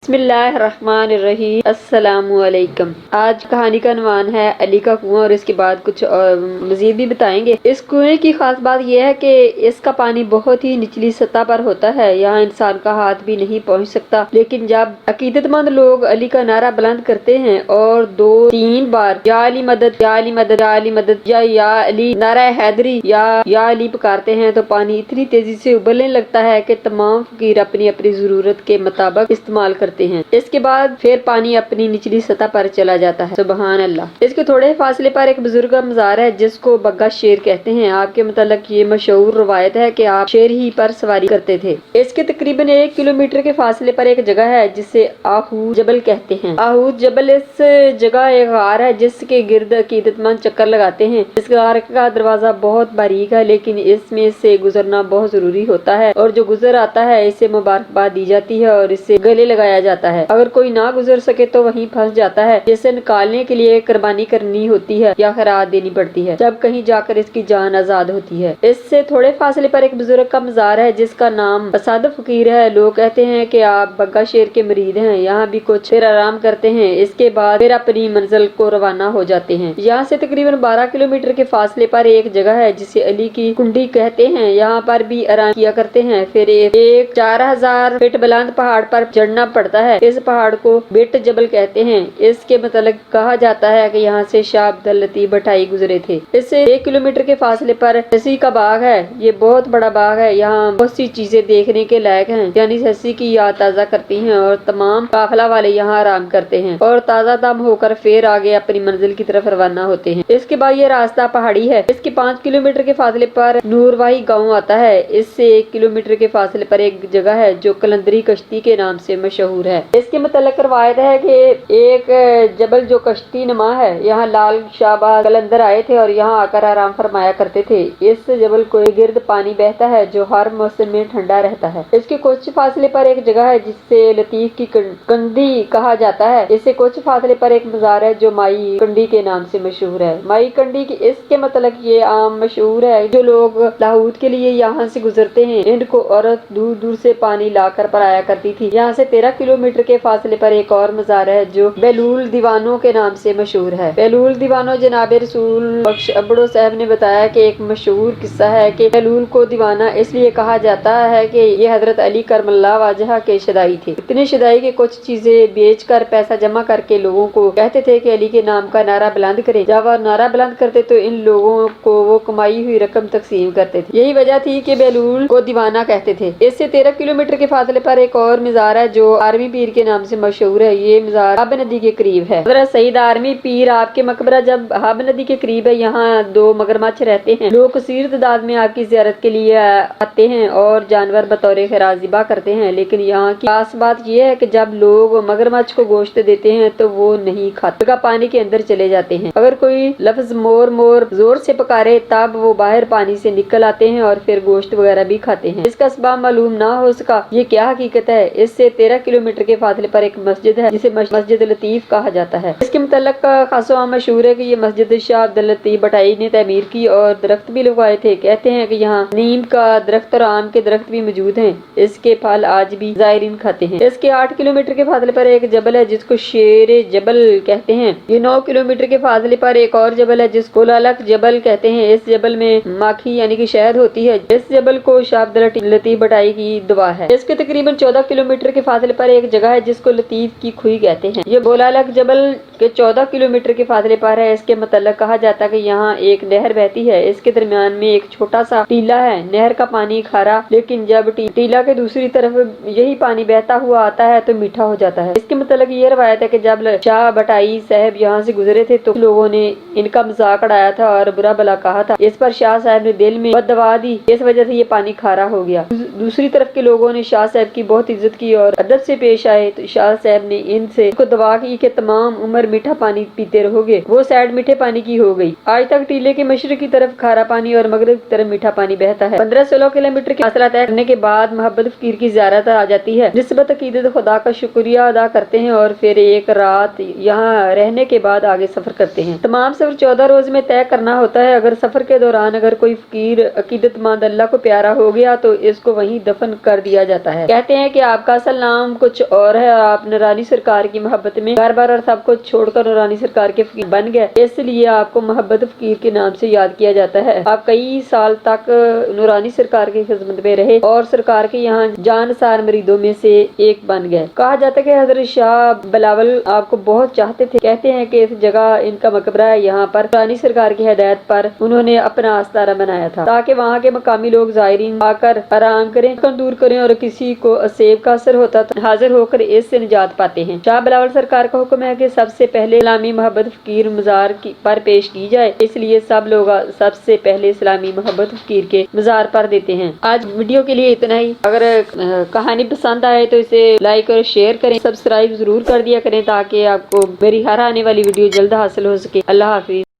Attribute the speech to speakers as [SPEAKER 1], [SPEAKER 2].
[SPEAKER 1] बिस्मिल्लाहिर्रहमानिर्रहीम। अस्सलामु अलैकुम। आज कहानी का عنوان है अली का कुआं और इसके बाद कुछ मजीद भी बताएंगे। इस कुएं की खास बात यह है कि इसका पानी बहुत ही निचली सतह पर होता है, यहाँ इंसान का हाथ भी नहीं पहुँच सकता। लेकिन जब अकीदतमंद लोग अली का नारा बुलंद करते हैं और 2-3 बार या अली मदद, या अली मदद, या अली मदद, या अली, नारा हैदरी या अली पुकारते हैं तो पानी इतनी तेजी से उबलने लगता है कि तमाम फकीर अपनी अपनी जरूरत के मुताबिक इस्तेमाल करते हैं। इसके बाद फिर पानी अपनी निचली सतह पर चला जाता है। सुबहान अल्लाह। इसके थोड़े फासले पर एक बुजुर्ग का मज़ार है जिसको बग्गा शेर कहते हैं। आपके मुतालिक ये मशहूर रवायत है कि आप शेर ही पर सवारी करते थे। इसके तकरीबन 1 किलोमीटर के फासले पर एक जगह है जिसे आहूद जबल कहते हैं। आहूद जबल इस जगह एक गार है जिसके गिर्द अकीदतमंद चक्कर लगाते हैं। इस गार का दरवाजा बहुत बारीक है, लेकिन इसमें से गुजरना बहुत जरूरी होता है और जो गुजर आता है इसे मुबारकबाद दी जाती है और इसे गले लगाया जाता है। अगर कोई ना गुजर सके तो वहीं फंस जाता है, जिसे निकालने के लिए कुर्बानी करनी होती है या खैरात देनी पड़ती है, जब कहीं जाकर इसकी जान आजाद होती है। इससे थोड़े फासले पर एक बुजुर्ग का मज़ार है जिसका नाम असद फकीर है। लोग कहते हैं कि आप बग्गा शेर के मरीद हैं, यहाँ भी कुछ फिर आराम करते हैं, इसके बाद फिर अपनी मंजिल को रवाना हो जाते हैं। यहाँ से तकरीबन 12 किलोमीटर के फासले पर एक जगह है जिसे अली की कुंडी कहते हैं, यहाँ पर भी आराम किया करते हैं। फिर एक 4000 फीट बुलंद पहाड़ पर चढ़ना पड़ता है। इस पहाड़ को बिट जबल कहते हैं। इसके मतलब कहा जाता है कि यहाँ से शाह अब्दुल लतीफ भटाई गुजरे थे। इससे 1 किलोमीटर के फासले पर हसी का बाग है। ये बहुत बड़ा बाग है, यहाँ बहुत सी चीजें देखने के लायक हैं, यानी हसी की याद ताजा करती हैं और तमाम काफिला वाले यहाँ आराम करते हैं और ताजा दम होकर फिर आगे अपनी मंजिल की तरफ रवाना होते हैं। इसके बाद ये रास्ता पहाड़ी है। इसके 5 किलोमीटर के फासले पर नूरवाही गाँव आता है। इससे 1 किलोमीटर के फासले पर एक जगह है जो कलंदरी कश्ती के नाम से मशहूर है। इसके मतलब रवायत है कि एक जबल जो कश्ती नुमा है, यहाँ लाल शाहबाज कलंदर आए थे और यहाँ आकर आराम फरमाया करते थे। इस जबल को गिर्द पानी बहता है जो हर मौसम में ठंडा रहता है। इसके कुछ फासले पर एक जगह है जिससे लतीफ की कंडी कहा जाता है। इससे कुछ फासले पर एक मज़ार है जो माई कंडी के नाम से मशहूर है। माई कंडी की इसके मतलब ये आम मशहूर है, जो लोग लाहौद के लिए यहाँ से गुजरते हैं इनको औरत दूर दूर से पानी लाकर पराया करती थी। यहाँ से 13 किलोमीटर के फासले पर एक और मज़ार है जो बेलूल दीवानों के नाम से मशहूर है। बेलूल दीवानों जनाब रसूल बख्श अबड़ो साहब ने बताया कि एक मशहूर किस्सा है कि बेलूल को दीवाना इसलिए कहा जाता है कि ये हजरत अली करमल्ला वाजहा के शदाई थे। इतने शदाई के कुछ चीजें बेचकर पैसा जमा करके लोगों को कहते थे कि अली के नाम का नारा बुलंद करें। जब वह नारा बुलंद करते तो इन लोगों को वो कमाई हुई रकम तकसीम करते थे। यही वजह थी कि बेलूल को दीवाना कहते थे। इससे 13 किलोमीटर के फासले पर एक और मज़ार है जो आर्मी पीर के नाम से मशहूर है। ये मज़ार हब नदी के करीब है। हज़रत सईद आर्मी पीर आपके मकबरा जब हब नदी के करीब है, यहाँ 2 मगरमच्छ रहते हैं। लोग कसीर तादाद में आपकी जियारत के लिए आते हैं और जानवर बतौर खैरात ज़िबा करते हैं। लेकिन यहाँ की खास बात यह है कि जब लोग मगरमच्छ को गोश्त देते हैं तो वो नहीं खाते, का पानी के अंदर चले जाते हैं। अगर कोई लफ्ज मोर मोर जोर से पुकारे तब वो बाहर पानी से निकल आते हैं और फिर गोश्त वगैरह भी खाते हैं। इसका सबब मालूम ना हो सका ये क्या हकीकत है। इससे 13 किलोमीटर के फासले पर एक मस्जिद है जिसे मस्जिद लतीफ कहा जाता है। इसके मुतल्लिक खासा मशहूर है कि ये मस्जिद शाह अब्दुल लतीफ भटाई ने तमीर की और दरख्त भी लगवाए थे। कहते हैं कि यहाँ नीम का दरख्त और आम के दरख्त भी मौजूद हैं। इसके फल आज भी ज़ायरीन खाते हैं। इसके 8 किलोमीटर के फासले पर एक जबल है जिसको शेर जबल कहते हैं। ये 9 किलोमीटर के फासले पर एक और जबल है जिसको लालक जबल कहते हैं। इस जबल में माखी यानी कि शहद होती है। इस जबल को शाह अब्दुल लतीफ भटाई की दुआ है। इसके तकरीबन 14 किलोमीटर के फासले पर एक जगह है जिसको लतीफ की खुई कहते हैं। ये बोलालक जबल के 14 किलोमीटर के फासले पर है। इसके मतलब कहा जाता है कि यहाँ एक नहर बहती है। इसके दरमियान में एक छोटा सा टीला है। नहर का पानी खारा, लेकिन जब टीला के दूसरी तरफ यही पानी बहता हुआ आता है तो मीठा हो जाता है। इसके मतलब ये रवायत है कि जब शाह भटाई साहब यहाँ से गुजरे थे तो लोगों ने इनका मजाक उड़ाया था और बुरा भला कहा था। इस पर शाह साहब ने दिल में बददुआ दी, इस वजह से ये पानी खारा हो गया। दूसरी तरफ के लोगों ने शाह साहब की बहुत इज्जत की और अदब से पेश आए तो शाह साहब ने इनसे दुआ की कि तमाम उम्र मीठा पानी पीते रहोगे। वो साइड मीठे पानी की हो गई। आज तक टीले के मशरक की तरफ खारा पानी और मगरब की तरफ मीठा पानी बहता है। 15-16 किलोमीटर की फासला तय करने के बाद मोहब्बत फकीर की ज़ियारत आ जाती है। निस्बत अकीदत खुदा का शुक्रिया अदा करते हैं और फिर एक रात यहाँ रहने के बाद आगे सफर करते हैं। तमाम सफर 14 रोज में तय करना होता है। अगर सफर के दौरान अगर कोई फकीर अकीदतमंद अल्लाह को प्यारा हो गया तो इसको वहीं दफन कर दिया जाता है। कहते हैं कि आपका असल नाम को کچھ اور ہے، آپ نورانی سرکار کی محبت میں گھر بار اور سب کچھ چھوڑ کر نورانی سرکار کے فقیر بن گئے، اس لیے آپ کو محبت فقیر کے نام سے یاد کیا جاتا ہے۔ آپ کئی سال تک نورانی سرکار کی خدمت میں رہے اور سرکار کے یہاں جانسار مریدوں میں سے ایک بن گئے۔ کہا جاتا ہے کہ حضرت شاہ بلاول آپ کو بہت چاہتے تھے، کہتے ہیں کہ اس جگہ ان کا مقبرہ ہے، یہاں پر نورانی سرکار کی ہدایت پر انہوں نے اپنا آستارہ بنایا تھا تاکہ وہاں کے مقامی لوگ زائرین آ کر آرام کریں، دور کریں، اور کسی کو اسیب کا اثر ہوتا تو حاضر ہو کر اس سے نجات پاتے ہیں۔ شاہ بلاول سرکار کا حکم ہے کہ سب سے پہلے اسلامی محبت فقیر مزار پر پیش کی جائے، اس لیے سب لوگ سب سے پہلے اسلامی محبت فقیر کے مزار پر دیتے ہیں۔ آج ویڈیو کے لیے اتنا ہی۔ اگر کہانی پسند آئے تو اسے لائک اور شیئر کریں، سبسکرائب ضرور کر دیا کریں تاکہ آپ کو میری ہر آنے والی ویڈیو جلد حاصل ہو سکے۔ اللہ حافظ۔